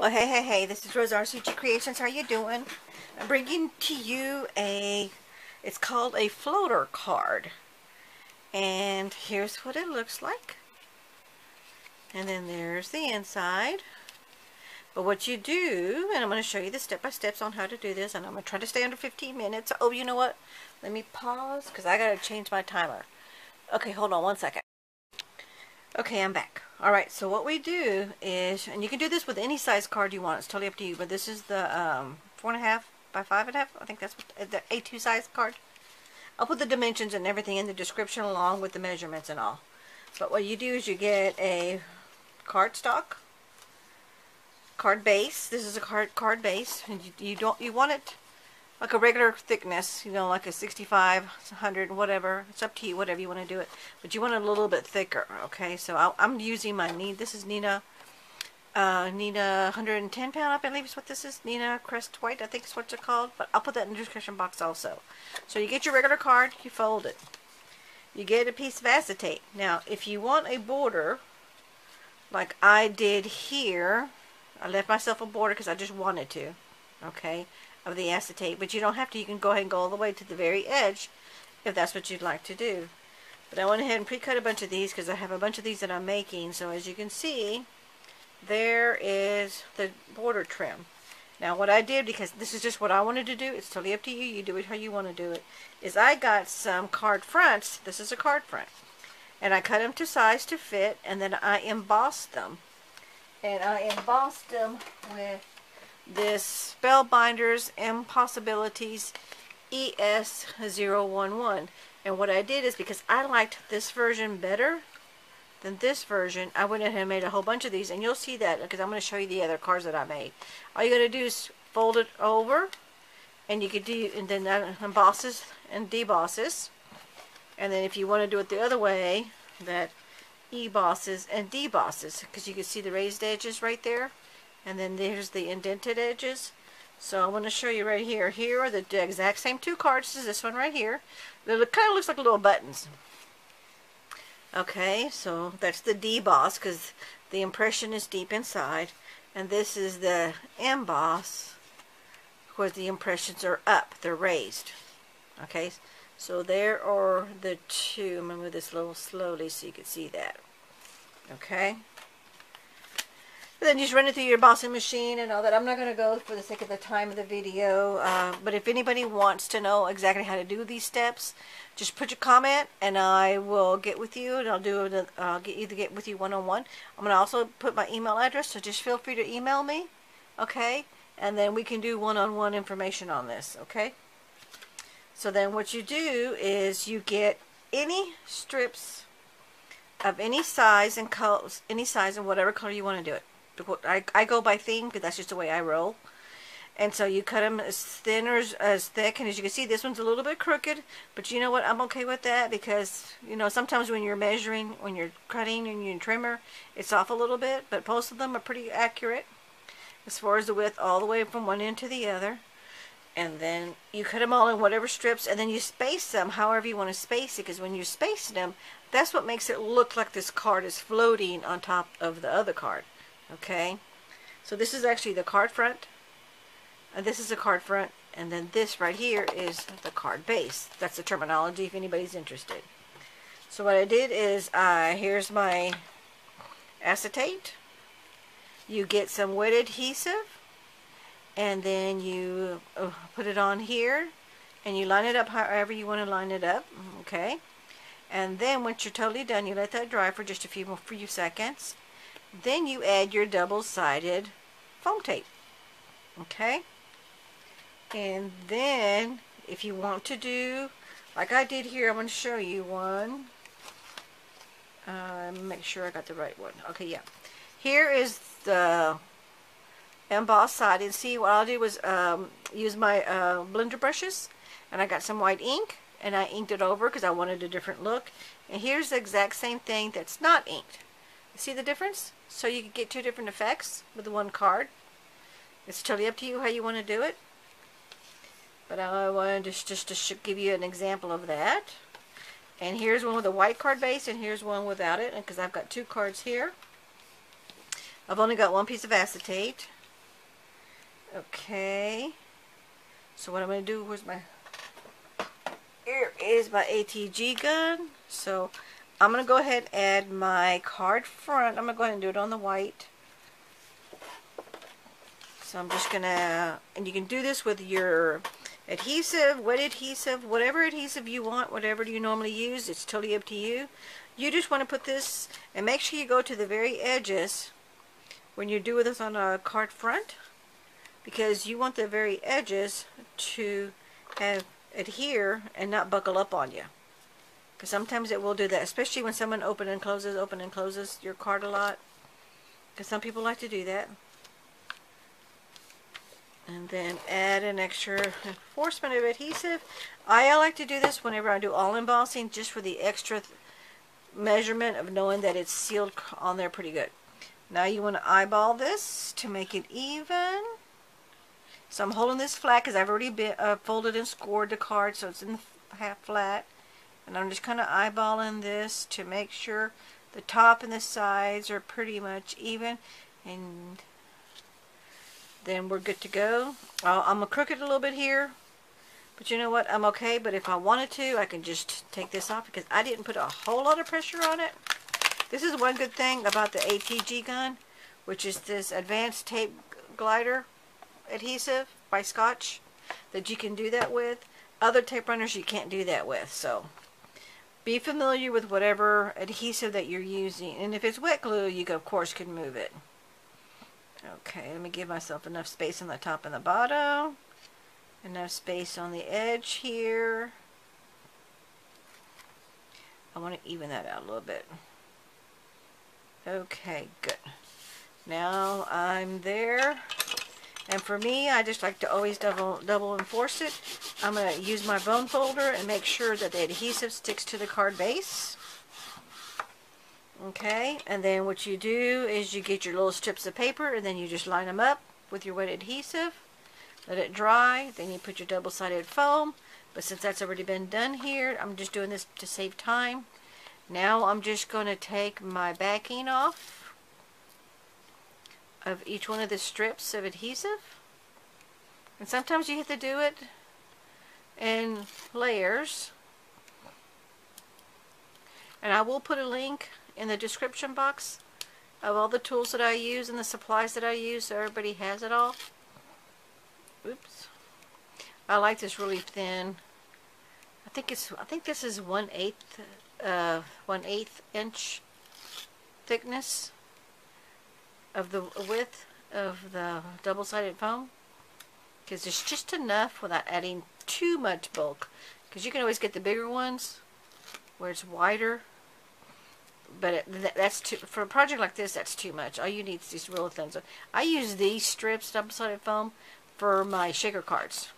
Well, hey, this is Rose RCG Creations. How you doing? I'm bringing to you it's called a floater card. And here's what it looks like. And then there's the inside. But what you do, and I'm going to show you the step-by-steps on how to do this, and I'm going to try to stay under 15 minutes. Oh, you know what? Let me pause, because I got to change my timer. Okay, hold on one second. Okay, I'm back. Alright, so what we do is, and you can do this with any size card you want, it's totally up to you, but this is the 4.5 by 5.5, I think that's what, the A2 size card. I'll put the dimensions and everything in the description along with the measurements and all. But what you do is you get a cardstock, card base. This is a card base, and you want it like a regular thickness, you know, like a 65, 100, whatever. It's up to you, whatever you want to do it. But you want it a little bit thicker, okay? So I'm using my this is Nina 110 pound, I believe is what this is. Nina Crest White, I think is what it's called. But I'll put that in the description box also. So you get your regular card, you fold it. You get a piece of acetate. Now, if you want a border, like I did here, I left myself a border because I just wanted to, okay, of the acetate, but you don't have to. You can go ahead and go all the way to the very edge if that's what you'd like to do. But I went ahead and pre-cut a bunch of these because I have a bunch of these that I'm making. So as you can see, there is the border trim. Now what I did, because this is just what I wanted to do, it's totally up to you, you do it how you want to do it, is I got some card fronts. This is a card front, and I cut them to size to fit, and then I embossed them. And I embossed them with this Spellbinders Impossibilities ES011. And what I did is, because I liked this version better than this version, I went ahead and made a whole bunch of these, and you'll see that because I'm going to show you the other cards that I made. All you got to do is fold it over, and you could do, and then that embosses and debosses. And then if you want to do it the other way, that ebosses and debosses, because you can see the raised edges right there. And then there's the indented edges. So I'm going to show you right here. Here are the exact same two cards as this one right here. It kind of looks like little buttons. Okay, so that's the deboss because the impression is deep inside. And this is the emboss where the impressions are up. They're raised. Okay, so there are the two. I'm going to move this a little slowly so you can see that. Okay. Then you just run it through your embossing machine and all that. I'm not going to go for the sake of the time of the video. But if anybody wants to know exactly how to do these steps, just put your comment and I will get with you. And I'll get with you one-on-one. I'm going to also put my email address, so just feel free to email me. Okay? And then we can do one-on-one information on this. Okay? So then what you do is you get any strips of any size and colors, any size and whatever color you want to do it. I go by theme because that's just the way I roll. And so you cut them as thin or as thick. And as you can see, this one's a little bit crooked. But you know what? I'm okay with that because, you know, sometimes when you're measuring, when you're cutting and you're trimmer, it's off a little bit. But most of them are pretty accurate as far as the width all the way from one end to the other. And then you cut them all in whatever strips. And then you space them however you want to space it. Because when you're spacing them, that's what makes it look like this card is floating on top of the other card. Okay, so this is actually the card front, and this is the card front, and then this right here is the card base. That's the terminology if anybody's interested. So what I did is, here's my acetate. You get some wet adhesive, and then you put it on here, and you line it up however you want to line it up. Okay, and then once you're totally done, you let that dry for just a few seconds. Then you add your double-sided foam tape. Okay? And then, if you want to do, like I did here, I'm going to show you one. Make sure I got the right one. Okay, yeah. Here is the embossed side. And see, what I'll do was use my blender brushes. And I got some white ink. And I inked it over because I wanted a different look. And here's the exact same thing that's not inked. See the difference? So you can get two different effects with the one card. It's totally up to you how you want to do it. But I wanted just to give you an example of that. And here's one with a white card base, and here's one without it. And because I've got two cards here, I've only got one piece of acetate. Okay. So what I'm going to do, here is my ATG gun. So I'm going to go ahead and add my card front. I'm going to go ahead and do it on the white. So I'm just going to, and you can do this with your adhesive, wet adhesive, whatever adhesive you want, whatever you normally use. It's totally up to you. You just want to put this, and make sure you go to the very edges when you do this on a card front, because you want the very edges to adhere and not buckle up on you. Because sometimes it will do that, especially when someone opens and closes your card a lot. Because some people like to do that. And then add an extra reinforcement of adhesive. I like to do this whenever I do all embossing, just for the extra measurement of knowing that it's sealed on there pretty good. Now you want to eyeball this to make it even. So I'm holding this flat because I've already folded and scored the card, so it's in the half flat. And I'm just kind of eyeballing this to make sure the top and the sides are pretty much even. And then we're good to go. I'm going to crook it a little bit here. But you know what? I'm okay. But if I wanted to, I can just take this off because I didn't put a whole lot of pressure on it. This is one good thing about the ATG gun, which is this advanced tape glider adhesive by Scotch, that you can do that with. Other tape runners you can't do that with. So be familiar with whatever adhesive that you're using. And if it's wet glue, you of course can move it. Okay, let me give myself enough space on the top and the bottom. Enough space on the edge here. I want to even that out a little bit. Okay, good. Now I'm there. And for me, I just like to always double enforce it. I'm going to use my bone folder and make sure that the adhesive sticks to the card base. Okay, and then what you do is you get your little strips of paper and then you just line them up with your wet adhesive. Let it dry, then you put your double-sided foam. But since that's already been done here, I'm just doing this to save time. Now I'm just going to take my backing off of each one of the strips of adhesive. And sometimes you have to do it in layers. And I will put a link in the description box of all the tools that I use and the supplies that I use, so everybody has it all. Oops. I like this really thin. I think this is 1/8 inch thickness of the width of the double-sided foam, because it's just enough without adding too much bulk, because you can always get the bigger ones where it's wider, but that's too, for a project like this, that's too much. All you need is these real thin. So I use these strips, double-sided foam, for my shaker cards.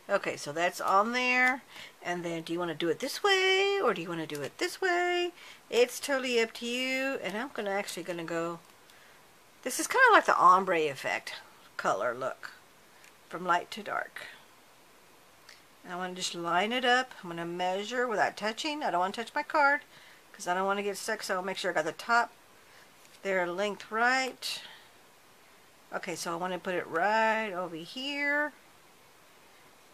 Okay, so that's on there. And then do you want to do it this way or do you want to do it this way? It's totally up to you. And I'm actually going to go, this is kind of like the ombre effect color look, from light to dark. And I want to just line it up. I'm going to measure without touching. I don't want to touch my card because I don't want to get stuck, so I'll make sure I got the top there length right. Okay, so I want to put it right over here.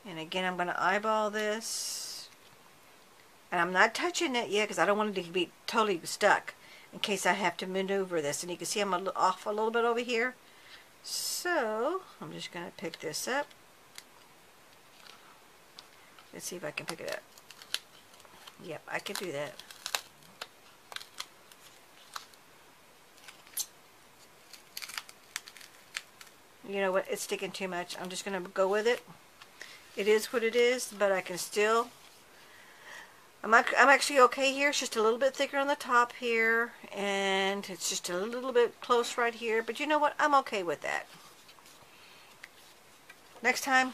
And again, I'm going to eyeball this. And I'm not touching it yet because I don't want it to be totally stuck in case I have to maneuver this. And you can see I'm off a little bit over here. So I'm just going to pick this up. Let's see if I can pick it up. Yep, I can do that. You know what? It's sticking too much. I'm just going to go with it. It is what it is, but I can still... I'm actually okay here. It's just a little bit thicker on the top here, and it's just a little bit close right here. But you know what? I'm okay with that. Next time,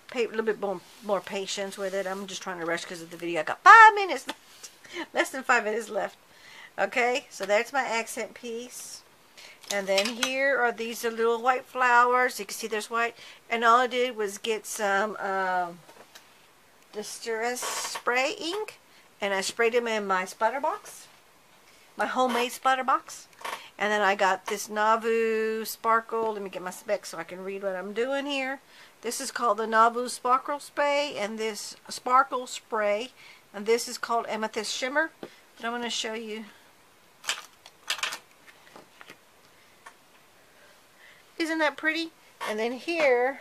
pay a little bit more patience with it. I'm just trying to rush because of the video. I got 5 minutes left. Less than 5 minutes left. Okay, so that's my accent piece. And then here are these little white flowers. You can see there's white. And all I did was get some distress spray ink. And I sprayed them in my splatter box. My homemade splatter box. And then I got this Nauvoo Sparkle. Let me get my specs so I can read what I'm doing here. This is called the Nauvoo Sparkle Spray, and this Sparkle Spray, and this is called Amethyst Shimmer. But I'm going to show you. Isn't that pretty? And then here,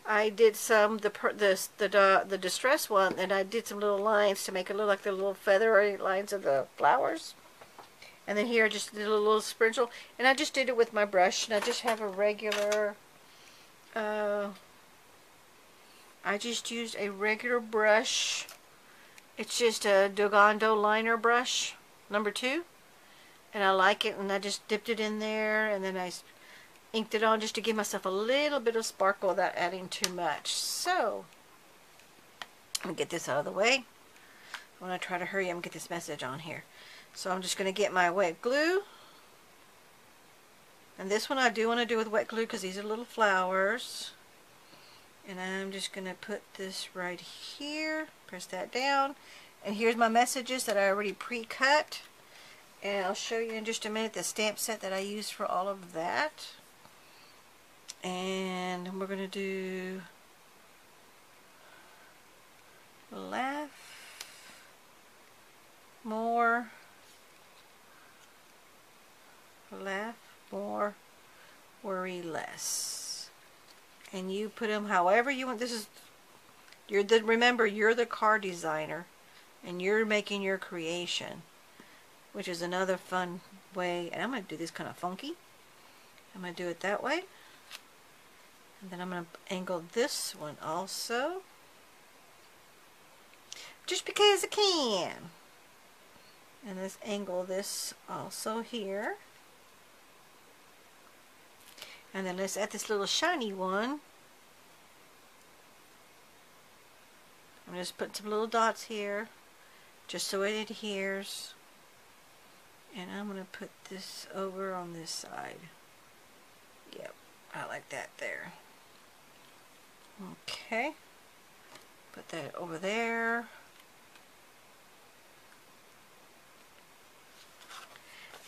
I did some the distress one, and I did some little lines to make it look like the little feathery lines of the flowers. And then here I just did a little sprinkle, and I just did it with my brush, and I just have a regular, I just used a regular brush. It's just a Dogando liner brush, number 2, and I like it, and I just dipped it in there, and then I inked it on just to give myself a little bit of sparkle without adding too much. So, let me get this out of the way. I want to try to hurry up and get this message on here. So I'm just going to get my wet glue. And this one I do want to do with wet glue because these are little flowers. And I'm just going to put this right here. Press that down. And here's my messages that I already pre-cut. And I'll show you in just a minute the stamp set that I use for all of that. And we're going to do laugh more. Laugh more, worry less. And you put them however you want. This is, remember, you're the card designer, and you're making your creation, which is another fun way. And I'm going to do this kind of funky. I'm going to do it that way. And then I'm going to angle this one also, just because I can. And let's angle this also here. And then let's add this little shiny one. I'm just putting some little dots here, just so it adheres. And I'm going to put this over on this side. Yep, I like that there. Okay. Put that over there.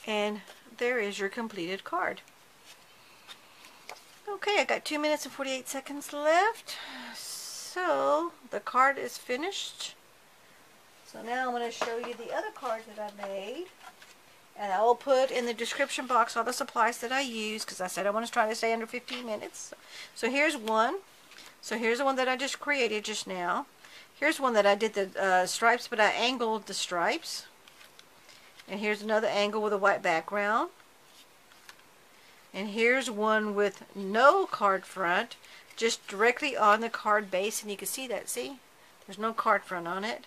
And there is your completed card. Okay, I got 2 minutes and 48 seconds left. So the card is finished. So now I'm going to show you the other card that I made. And I will put in the description box all the supplies that I use, because I said I want to try to stay under 15 minutes. So here's one. So here's the one that I just created just now. Here's one that I did the stripes, but I angled the stripes. And here's another angle with a white background. And here's one with no card front, just directly on the card base, and you can see that, see? There's no card front on it.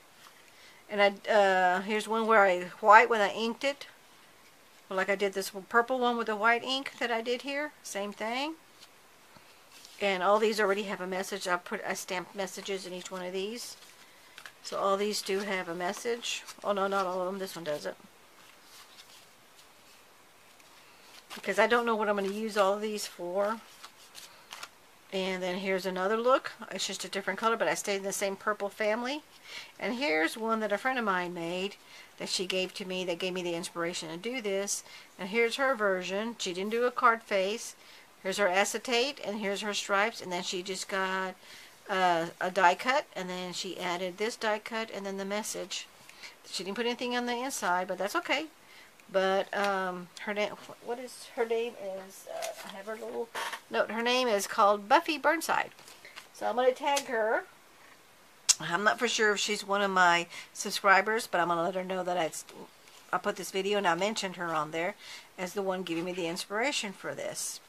And here's one where I white when I inked it. Like I did this purple one with the white ink that I did here. Same thing. And all these already have a message. I stamped messages in each one of these. So all these do have a message. Oh no, not all of them. This one doesn't. Because I don't know what I'm going to use all of these for. And then here's another look. It's just a different color, but I stayed in the same purple family. And here's one that a friend of mine made that she gave to me, that gave me the inspiration to do this. And here's her version. She didn't do a card face. Here's her acetate, and here's her stripes. And then she just got a die cut, and then she added this die cut, and then the message. She didn't put anything on the inside, but that's okay. But her name, what is her name? Is I have her little note. Her name is called Buffy Burnside. So I'm going to tag her. I'm not for sure if she's one of my subscribers, but I'm going to let her know that I put this video and I mentioned her on there as the one giving me the inspiration for this.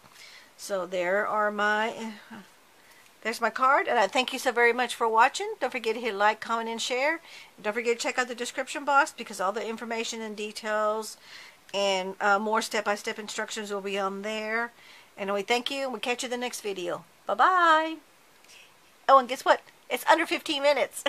So there are there's my card, and I thank you so very much for watching. Don't forget to hit like, comment, and share. And don't forget to check out the description box, because all the information and details and more step-by-step instructions will be on there. And we thank you, and we'll catch you in the next video. Bye-bye. Oh, and guess what? It's under 15 minutes.